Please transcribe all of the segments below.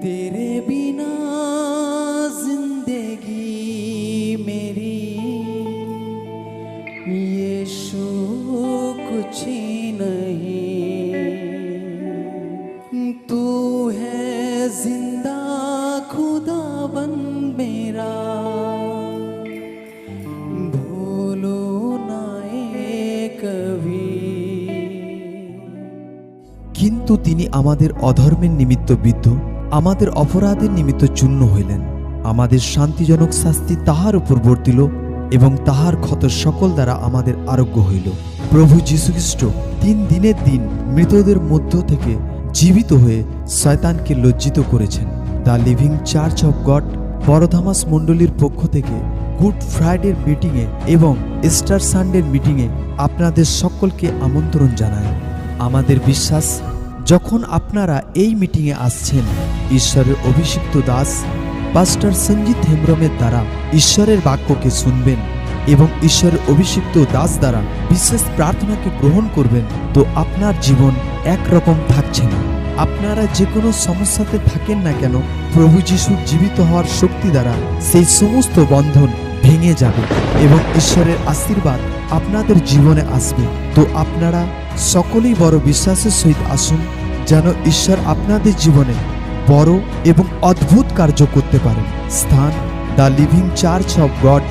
तेरे बिना जिंदगी मेरी यीशु कुछ नहीं। तू है जिंदा खुदाबंद मेरा, भूलो ना ये कभी। কিন্তু তিনি আমাদের অধর্মের নিমিত্ত বিদ্ধ, আমাদের অপরাধের নিমিত্ত চূর্ণ হইলেন। আমাদের শান্তিজনক শাস্তি তাহার উপর বর্তিল এবং তাহার ক্ষত সকল দ্বারা আমাদের আরোগ্য হইল। প্রভু যীশুখ্রিস্ট 3 দিনের দিন মৃতদের মধ্য থেকে জীবিত হয়ে শয়তানকে লজ্জিত করেছেন। The living church of god Baradhamas মণ্ডলীর পক্ষ থেকে গুড ফ্রাইডের মিটিংয়ে এবং ইস্টার সানডের মিটিংয়ে আপনাদের সকলকে আমন্ত্রণ জানায়। আমাদের বিশ্বাস, যখন আপনারা এই মিটিংয়ে আসছেন, ঈশ্বরের অভিষিক্ত দাস পাস্টার সঞ্জিত হেমব্রমের দ্বারা ঈশ্বরের বাক্যকে শুনবেন এবং ঈশ্বরের অভিষিক্ত দাস দ্বারা বিশেষ প্রার্থনাকে গ্রহণ করবেন, তো আপনার জীবন একরকম থাকছে না। আপনারা যে কোনো সমস্যাতে থাকেন না কেন, প্রভু যিশুর জীবিত হওয়ার শক্তি দ্বারা সেই সমস্ত বন্ধন ভেঙে যাবে এবং ঈশ্বরের আশীর্বাদ আপনাদের জীবনে আসবে। তো আপনারা সকলেই বড় বিশ্বাসের সহিত আসুন, যেন ঈশ্বর আপনাদের জীবনে বড় এবং অদ্ভুত কার্য করতে পারেন। স্থান the living church of god,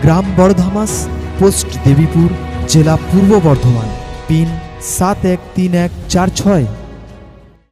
gram Baradhamas, post Debipur, জেলা পূর্ব বর্ধমান, পিন 713146।